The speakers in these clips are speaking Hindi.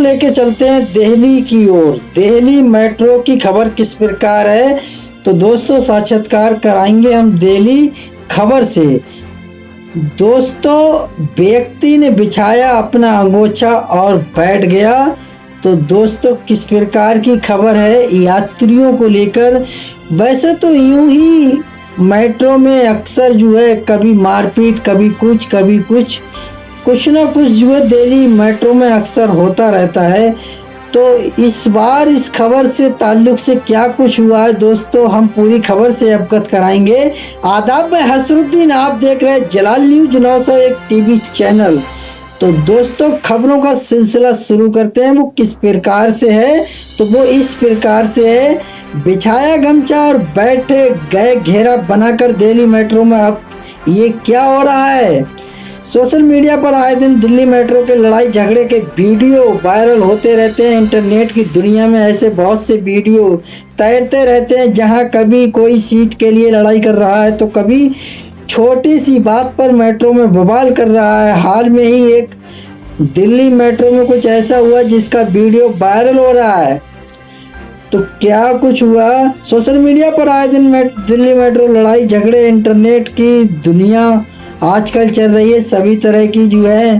लेके चलते हैं दिल्ली की ओर। दिल्ली मेट्रो की खबर किस प्रकार है, तो दोस्तों साक्षात्कार कराएंगे हम दिल्ली खबर से। दोस्तों, व्यक्ति ने बिछाया अपना अंगोछा और बैठ गया। तो दोस्तों किस प्रकार की खबर है यात्रियों को लेकर। वैसे तो यूं ही मेट्रो में अक्सर जो है कभी मारपीट, कभी कुछ ना कुछ जो है दिल्ली मेट्रो में अक्सर होता रहता है। तो इस बार इस खबर से ताल्लुक से क्या कुछ हुआ है दोस्तों, हम पूरी खबर से अवगत कराएंगे। आदाब, मैं हसरुद्दीन, आप देख रहे हैं जलाल न्यूज 901 टीवी चैनल। तो दोस्तों खबरों का सिलसिला शुरू करते हैं। वो किस प्रकार से है, तो वो इस प्रकार से है। बिछाया गमछा और बैठे गए घेरा बनाकर दिल्ली मेट्रो में। अब ये क्या हो रहा है। सोशल मीडिया पर आए दिन दिल्ली मेट्रो के लड़ाई झगड़े के वीडियो वायरल होते रहते हैं। इंटरनेट की दुनिया में ऐसे बहुत से वीडियो तैरते रहते हैं, जहां कभी कोई सीट के लिए लड़ाई कर रहा है तो कभी छोटी सी बात पर मेट्रो में बवाल कर रहा है। हाल में ही एक दिल्ली मेट्रो में कुछ ऐसा हुआ जिसका वीडियो वायरल हो रहा है। तो क्या कुछ हुआ। सोशल मीडिया पर आए दिन दिल्ली मेट्रो लड़ाई झगड़े, इंटरनेट की दुनिया आजकल चल रही है। सभी तरह की जो है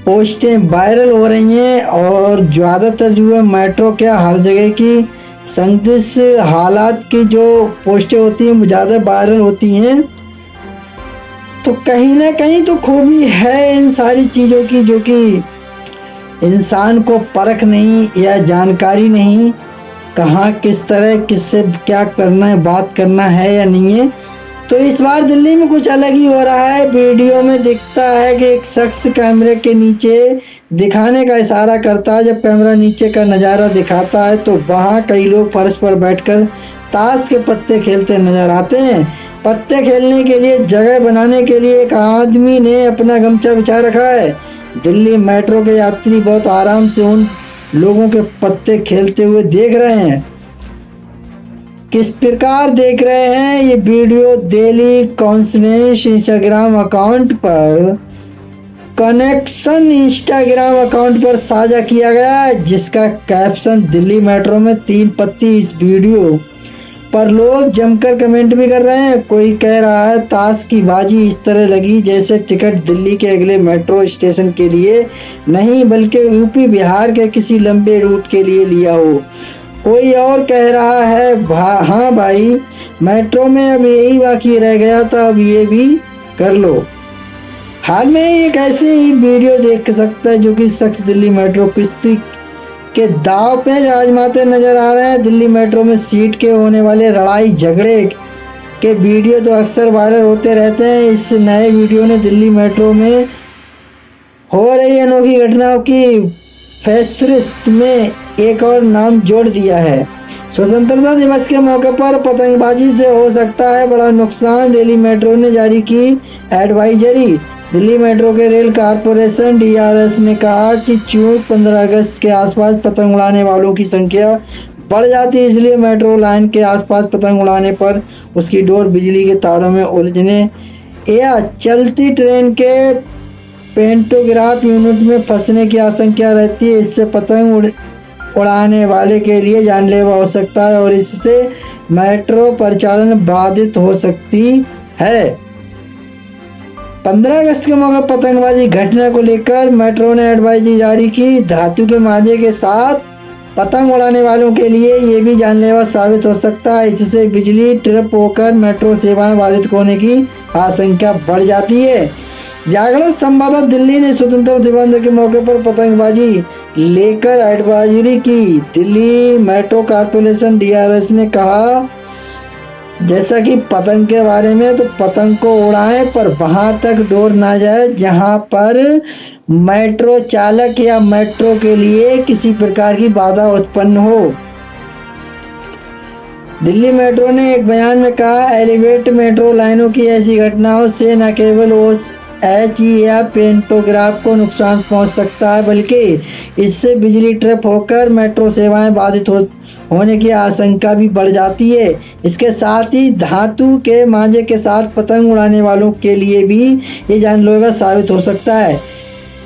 पोस्टें वायरल हो रही हैं और ज़्यादातर जो है मेट्रो क्या हर जगह की संदिग्ध हालात की जो पोस्टें होती हैं वो ज़्यादा वायरल होती हैं। तो कहीं ना कहीं तो खूबी है इन सारी चीज़ों की, जो कि इंसान को परख नहीं या जानकारी नहीं, कहाँ किस तरह किससे क्या करना है, बात करना है या नहीं है। तो इस बार दिल्ली में कुछ अलग ही हो रहा है। वीडियो में दिखता है कि एक शख्स कैमरे के नीचे दिखाने का इशारा करता है। जब कैमरा नीचे का नज़ारा दिखाता है तो वहाँ कई लोग फर्श पर बैठकर ताश के पत्ते खेलते नजर आते हैं। पत्ते खेलने के लिए जगह बनाने के लिए एक आदमी ने अपना गमछा बिछा रखा है। दिल्ली मेट्रो के यात्री बहुत आराम से उन लोगों के पत्ते खेलते हुए देख रहे हैं। किस प्रकार देख रहे हैं ये video Delhi consciousness Instagram account पर साझा किया गया है, जिसका कैप्शन दिल्ली मेट्रो में 3 पत्ती। इस वीडियो पर लोग जमकर कमेंट भी कर रहे हैं। कोई कह रहा है ताश की बाजी इस तरह लगी जैसे टिकट दिल्ली के अगले मेट्रो स्टेशन के लिए नहीं बल्कि यूपी बिहार के किसी लंबे रूट के लिए लिया हो। कोई और कह रहा है हाँ भाई, मेट्रो में अब यही बाकी रह गया था, अब ये भी कर लो। हाल में एक ऐसे ही वीडियो देख सकता है जो कि शख्स दिल्ली मेट्रो किश्ती के दाव पे आजमाते नजर आ रहे हैं। दिल्ली मेट्रो में सीट के होने वाले लड़ाई झगड़े के वीडियो तो अक्सर वायरल होते रहते हैं। इस नए वीडियो ने दिल्ली मेट्रो में हो रही अनोखी घटनाओं की फहरिस्त में एक और नाम जोड़ दिया है। स्वतंत्रता दिवस के मौके पर पतंगबाजी से हो सकता है बड़ा नुकसान, दिल्ली मेट्रो ने जारी की एडवाइजरी। दिल्ली मेट्रो के रेल कारपोरेशन DRS ने कहा कि चूंकि 15 अगस्त के आसपास पतंग उड़ाने वालों की संख्या बढ़ जाती है, इसलिए मेट्रो लाइन के आसपास पतंग उड़ाने पर उसकी डोर बिजली के तारों में उलझने या चलती ट्रेन के पेंटोग्राफ यूनिट में फंसने की आशंका रहती है। इससे पतंग उड़ाने वाले के लिए जानलेवा हो सकता है और इससे मेट्रो परिचालन बाधित हो सकती है। 15 अगस्त के मौके पतंगबाजी घटना को लेकर मेट्रो ने एडवाइजरी जारी की। धातु के मांझे के साथ पतंग उड़ाने वालों के लिए ये भी जानलेवा साबित हो सकता है। इससे बिजली ट्रिप होकर मेट्रो सेवाएं बाधित होने की आशंका बढ़ जाती है। जागरण संवाददाता दिल्ली ने स्वतंत्रता दिवस के मौके पर पतंगबाजी लेकर एडवाइजरी की। दिल्ली मेट्रो कॉर्पोरेशन DRS ने कहा जैसा कि पतंग के बारे में, तो पतंग को उड़ाएं पर वहां तक डोर ना जाए जहां पर मेट्रो चालक या मेट्रो के लिए किसी प्रकार की बाधा उत्पन्न हो। दिल्ली मेट्रो ने एक बयान में कहा एलिवेट मेट्रो लाइनों की ऐसी घटनाओं से न केवल OH या पेंटोग्राफ को नुकसान पहुंच सकता है बल्कि इससे बिजली ट्रिप होकर मेट्रो सेवाएं बाधित होने की आशंका भी बढ़ जाती है। इसके साथ ही धातु के मांझे के साथ पतंग उड़ाने वालों के लिए भी ये जानलेवा साबित हो सकता है।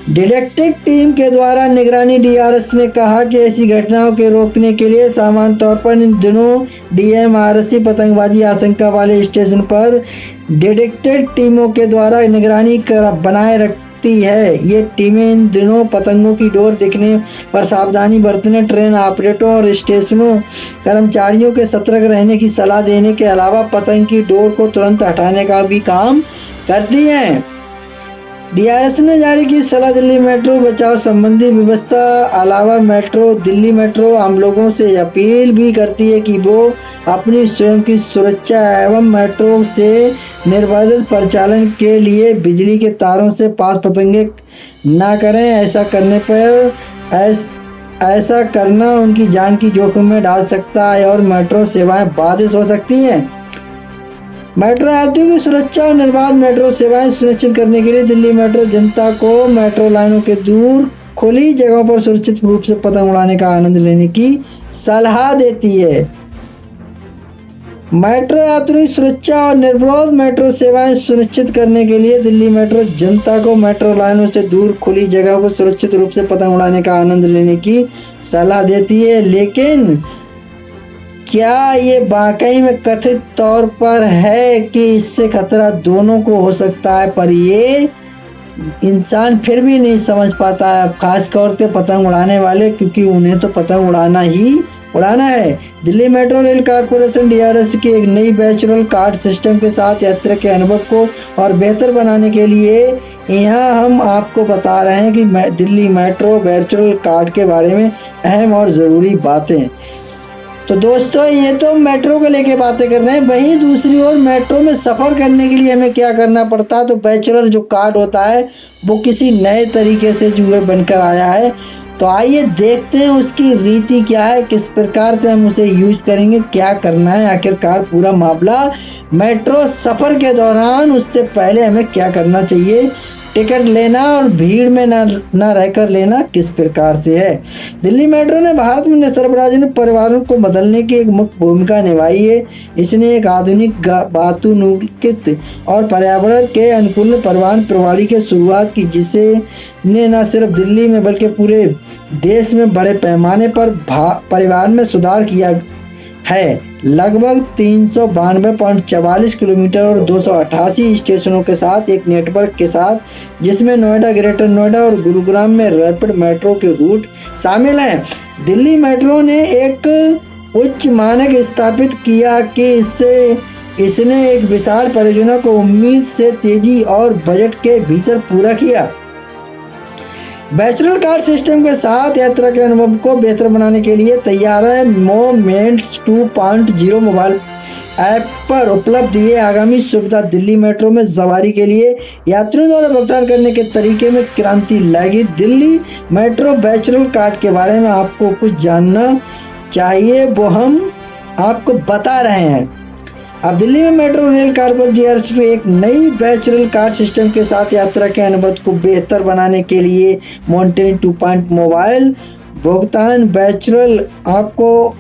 डिटेक्टिव टीम के द्वारा निगरानी। डीआरएस ने कहा कि ऐसी घटनाओं के रोकने के लिए सामान्य तौर पर इन दिनों डीएमआरसी पतंगबाजी आशंका वाले स्टेशन पर डिटेक्टिव टीमों के द्वारा निगरानी बनाए रखती है। ये टीमें इन दिनों पतंगों की डोर दिखने पर सावधानी बरतने, ट्रेन ऑपरेटरों और स्टेशनों कर्मचारियों के सतर्क रहने की सलाह देने के अलावा पतंग की डोर को तुरंत हटाने का भी काम करती हैं। डीआरएस ने जारी की सलाह। दिल्ली मेट्रो बचाव संबंधी व्यवस्था अलावा दिल्ली मेट्रो आम लोगों से अपील भी करती है कि वो अपनी स्वयं की सुरक्षा एवं मेट्रो से निर्बाध परिचालन के लिए बिजली के तारों से पास पतंगे ना करें। ऐसा करना उनकी जान की जोखिम में डाल सकता है और मेट्रो सेवाएं बाधित हो सकती हैं। मेट्रो यात्रियों की सुरक्षा और निर्बाध मेट्रो सेवाएं सुनिश्चित करने के लिए दिल्ली मेट्रो जनता को मेट्रो लाइनों के दूर खुली जगहों पर सुरक्षित रूप से पतंग उड़ाने का आनंद लेने की सलाह देती है। मेट्रो यात्रियों की सुरक्षा और निर्बाध मेट्रो सेवाएं सुनिश्चित करने के लिए दिल्ली मेट्रो जनता को मेट्रो लाइनों से दूर खुली जगहों पर सुरक्षित रूप से पतंग उड़ाने का आनंद लेने की सलाह देती है। लेकिन क्या ये वाकई में कथित तौर पर है कि इससे खतरा दोनों को हो सकता है, पर ये इंसान फिर भी नहीं समझ पाता है, खास तौर पे पतंग उड़ाने वाले, क्योंकि उन्हें तो पतंग उड़ाना है। Delhi metro rail corporation DRS की एक नई वर्चुअल कार्ड सिस्टम के साथ यात्रा के अनुभव को और बेहतर बनाने के लिए यहाँ हम आपको बता रहे हैं कि दिल्ली मेट्रो वर्चुअल कार्ड के बारे में अहम और ज़रूरी बातें। तो दोस्तों, ये तो मेट्रो को लेके बातें कर रहे हैं। वहीं दूसरी ओर मेट्रो में सफ़र करने के लिए हमें क्या करना पड़ता है, तो बैचलर जो कार्ड होता है वो किसी नए तरीके से जो है बनकर आया है। तो आइए देखते हैं उसकी रीति क्या है, किस प्रकार से हम उसे यूज करेंगे, क्या करना है आखिरकार पूरा मामला मेट्रो सफ़र के दौरान। उससे पहले हमें क्या करना चाहिए, टिकट लेना और भीड़ में ना रहकर लेना किस प्रकार से है। दिल्ली मेट्रो ने भारत में सार्वजनिक परिवहन को बदलने की एक मुख्य भूमिका निभाई है। इसने एक आधुनिक वातानुकूलित और पर्यावरण के अनुकूल परिवहन प्रणाली की शुरुआत की, जिसे ने न सिर्फ दिल्ली में बल्कि पूरे देश में बड़े पैमाने पर परिवहन में सुधार किया है। लगभग 392.44 किलोमीटर और 288 स्टेशनों के साथ एक नेटवर्क के साथ, जिसमें नोएडा, ग्रेटर नोएडा और गुरुग्राम में रैपिड मेट्रो के रूट शामिल हैं। दिल्ली मेट्रो ने एक उच्च मानक स्थापित किया कि इसने एक विशाल परियोजना को उम्मीद से तेजी और बजट के भीतर पूरा किया। बैचलर कार्ड सिस्टम के साथ यात्रा के अनुभव को बेहतर बनाने के लिए तैयार है। मोमेंट्स 2.0 मोबाइल ऐप पर उपलब्ध ये आगामी सुविधा दिल्ली मेट्रो में सवारी के लिए यात्रियों द्वारा भुगतान करने के तरीके में क्रांति लाएगी। दिल्ली मेट्रो बैचलर कार्ड के बारे में आपको कुछ जानना चाहिए, वो हम आपको बता रहे हैं। अब दिल्ली में मेट्रो रेल कॉर्पोरेशन डीआरएस एक नई बैचलर कार्ड सिस्टम के साथ यात्रा के अनुभव को बेहतर बनाने के लिए मोमेंट्स 2.0 मोबाइल भुगतान बैचलर, आपको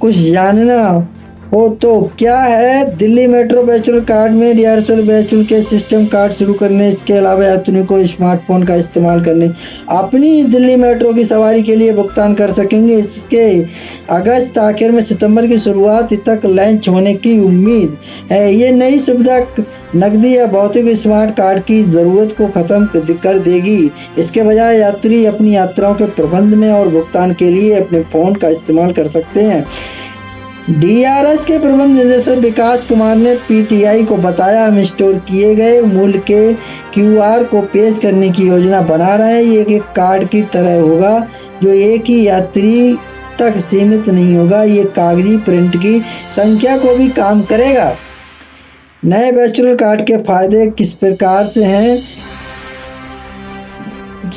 कुछ जानना हो तो क्या है। दिल्ली मेट्रो बैचलर कार्ड में डीआरएस बैचलर के सिस्टम कार्ड शुरू करने, इसके अलावा यात्रियों को स्मार्टफोन का इस्तेमाल करने अपनी दिल्ली मेट्रो की सवारी के लिए भुगतान कर सकेंगे। इसके अगस्त आखिर में सितंबर की शुरुआत तक लॉन्च होने की उम्मीद है। ये नई सुविधा नकदी या भौतिक स्मार्ट कार्ड की ज़रूरत को ख़त्म कर देगी। इसके बजाय यात्री अपनी यात्राओं के प्रबंध में और भुगतान के लिए अपने फ़ोन का इस्तेमाल कर सकते हैं। डीआरएस के प्रबंध निदेशक विकास कुमार ने पीटीआई को बताया, हम स्टोर किए गए मूल्य के क्यूआर को पेश करने की योजना बना रहे हैं। ये एक कार्ड की तरह होगा जो एक ही यात्री तक सीमित नहीं होगा, ये कागजी प्रिंट की संख्या को भी काम करेगा। नए वर्चुअल कार्ड के फायदे किस प्रकार से हैं।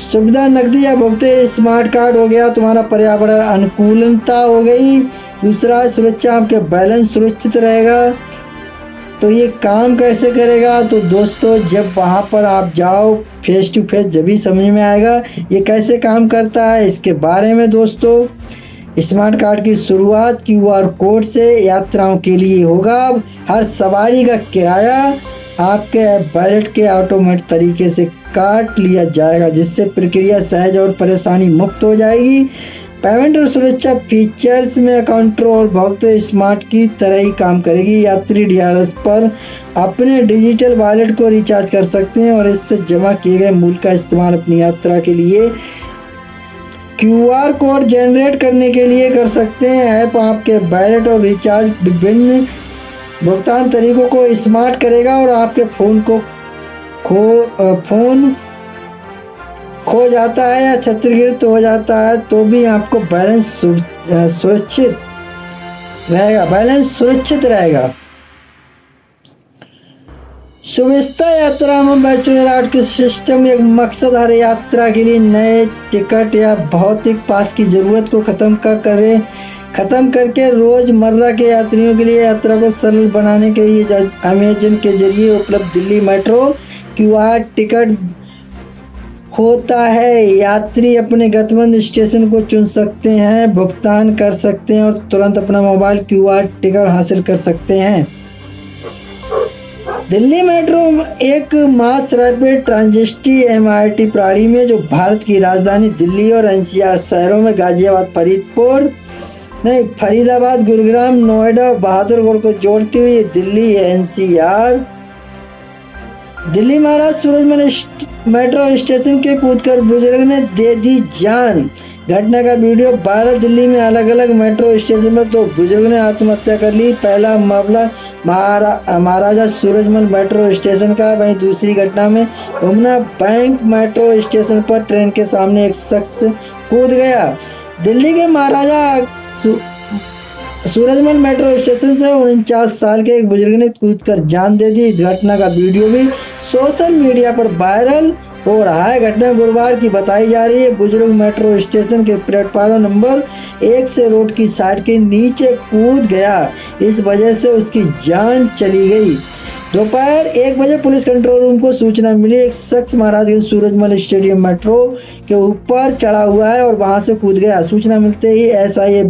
सुविधा नकदी या भुगतान स्मार्ट कार्ड हो गया, तुम्हारा पर्यावरण अनुकूलता हो गई। दूसरा, सुरक्षा, आपके बैलेंस सुरक्षित रहेगा। तो ये काम कैसे करेगा, तो दोस्तों जब वहाँ पर आप जाओ फेस टू फेस जब ही समझ में आएगा ये कैसे काम करता है। इसके बारे में दोस्तों, स्मार्ट कार्ड की शुरुआत क्यूआर कोड से यात्राओं के लिए होगा। हर सवारी का किराया आपके बैलेट के ऑटोमेटिक तरीके से काट लिया जाएगा, जिससे प्रक्रिया सहज और परेशानी मुक्त हो जाएगी। पेमेंट और सुरक्षा फीचर्स में अकाउंटर और भुगत स्मार्ट की तरह ही काम करेगी। यात्री डीआरएस पर अपने डिजिटल वॉलेट को रिचार्ज कर सकते हैं और इससे जमा किए गए मूल्य का इस्तेमाल अपनी यात्रा के लिए क्यूआर कोड जनरेट करने के लिए कर सकते हैं। ऐप आपके वॉलेट और रिचार्ज विभिन्न भुगतान तरीकों को स्मार्ट करेगा और आपके फोन खो जाता है या क्षतिग्रस्त हो जाता है तो भी आपको बैलेंस सुरक्षित रहेगा। सुविस्ता यात्रा में बैचलर के सिस्टम एक मकसद हर यात्रा के लिए नए टिकट या भौतिक पास की जरूरत को खत्म करके रोजमर्रा के यात्रियों के लिए यात्रा को सरल बनाने के लिए अमेजन के जरिए उपलब्ध दिल्ली मेट्रो क्यूआर टिकट होता है। यात्री अपने गंतव्य स्टेशन को चुन सकते हैं, भुगतान कर सकते हैं और तुरंत अपना मोबाइल क्यूआर टिकट हासिल कर सकते हैं। दिल्ली मेट्रो एक मास रैपिड ट्रांजिस्टी एमआरटी प्रणाली में जो भारत की राजधानी दिल्ली और एनसीआर शहरों में गाजियाबाद, फरीदाबाद, गुरुग्राम, नोएडा और बहादुरगढ़ को जोड़ती हुई दिल्ली एनसीआर दिल्ली महाराज सूरजमल मेट्रो स्टेशन के कूदकर बुजुर्ग ने दे दी जान। घटना का वीडियो वायरल। दिल्ली में अलग अलग मेट्रो स्टेशन पर 2 बुजुर्ग ने आत्महत्या कर ली। पहला मामला महाराजा सूरजमल मेट्रो स्टेशन का, वहीं दूसरी घटना में यमुना बैंक मेट्रो स्टेशन पर ट्रेन के सामने एक शख्स कूद गया। दिल्ली के महाराजा सूरजमल मेट्रो स्टेशन से 49 साल के एक बुजुर्ग ने कूदकर जान दे दी। इस घटना का वीडियो भी सोशल मीडिया पर वायरल हो रहा है। घटना गुरुवार की बताई जा रही है। बुजुर्ग मेट्रो स्टेशन के प्लेटफार्म नंबर 1 से रोड की साइड के नीचे कूद गया। इस वजह से उसकी जान चली गई। दोपहर 1 बजे पुलिस कंट्रोल रूम को सूचना मिली, एक शख्स महाराजगंज सूरजमल स्टेडियम मेट्रो के ऊपर चढ़ा हुआ है और वहां से कूद गया। सूचना मिलते ही एसआई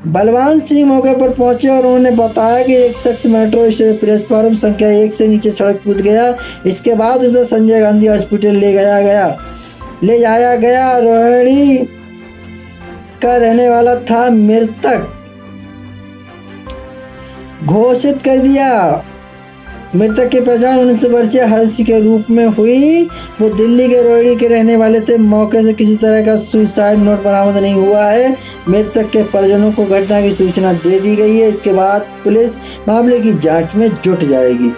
बलवान सिंह मौके पर पहुंचे और उन्होंने बताया कि एक शख्स मेट्रो स्टेशन प्लेटफार्म संख्या 1 से नीचे सड़क कूद गया। इसके बाद उसे संजय गांधी हॉस्पिटल ले जाया गया। रोहिणी का रहने वाला था, मृतक घोषित कर दिया। मृतक की पहचान 19 वर्षीय हर्षी के रूप में हुई। वो दिल्ली के रोहिणी के रहने वाले थे। मौके से किसी तरह का सुसाइड नोट बरामद नहीं हुआ है। मृतक के परिजनों को घटना की सूचना दे दी गई है। इसके बाद पुलिस मामले की जांच में जुट जाएगी।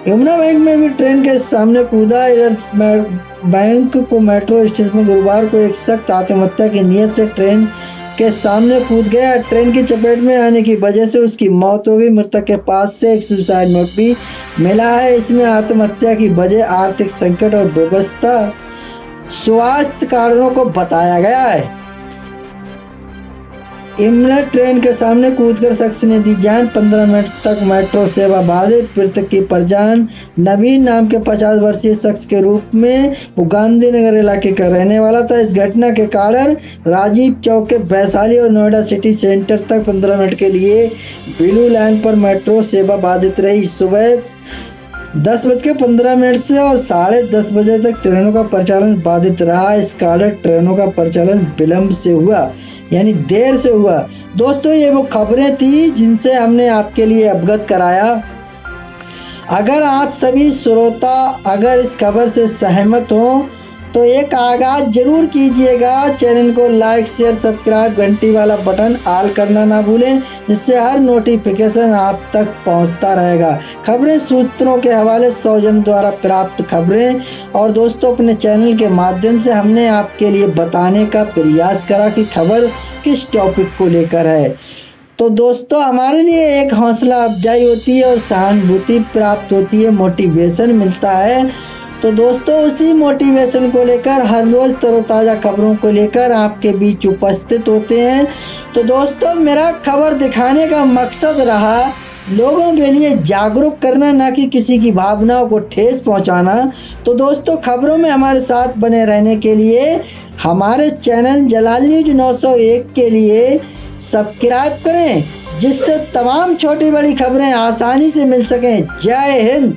यमुना बैंक में भी ट्रेन के सामने कूदा। इधर बैंक को मेट्रो स्टेशन में गुरुवार को एक शख्स आत्महत्या की नीयत से ट्रेन के सामने कूद गया। ट्रेन की चपेट में आने की वजह से उसकी मौत हो गई। मृतक के पास से एक सुसाइड नोट भी मिला है। इसमें आत्महत्या की वजह आर्थिक संकट और व्यवस्था स्वास्थ्य कारणों को बताया गया है। यमुना ट्रेन के सामने कूदकर शख्स ने दी जान। 15 मिनट तक मेट्रो सेवा बाधित। मृतक की पहचान नवीन नाम के 50 वर्षीय शख्स के रूप में वो गांधीनगर इलाके का रहने वाला था। इस घटना के कारण राजीव चौक के वैशाली और नोएडा सिटी सेंटर तक 15 मिनट के लिए ब्लू लाइन पर मेट्रो सेवा बाधित रही। सुबह 10:15 से और 10:30 बजे तक ट्रेनों का परिचालन बाधित रहा। इस कारण ट्रेनों का परिचालन विलंब से हुआ, यानी देर से हुआ। दोस्तों, ये वो खबरें थी जिनसे हमने आपके लिए अवगत कराया। अगर आप सभी श्रोता अगर इस खबर से सहमत हो तो एक आगाज जरूर कीजिएगा। चैनल को लाइक, शेयर, सब्सक्राइब, घंटी वाला बटन ऑल करना ना भूलें, जिससे हर नोटिफिकेशन आप तक पहुंचता रहेगा। खबरें सूत्रों के हवाले सौजन द्वारा प्राप्त खबरें। और दोस्तों, अपने चैनल के माध्यम से हमने आपके लिए बताने का प्रयास करा कि खबर किस टॉपिक को लेकर है। तो दोस्तों, हमारे लिए एक हौसला अफजाई होती है और सहानुभूति प्राप्त होती है, मोटिवेशन मिलता है। तो दोस्तों, उसी मोटिवेशन को लेकर हर रोज तरोताज़ा खबरों को लेकर आपके बीच उपस्थित होते हैं। तो दोस्तों, मेरा खबर दिखाने का मकसद रहा लोगों के लिए जागरूक करना, ना कि किसी की भावनाओं को ठेस पहुंचाना। तो दोस्तों, खबरों में हमारे साथ बने रहने के लिए हमारे चैनल जलाल न्यूज 901 के लिए सब्सक्राइब करें, जिससे तमाम छोटी बड़ी खबरें आसानी से मिल सकें। जय हिंद।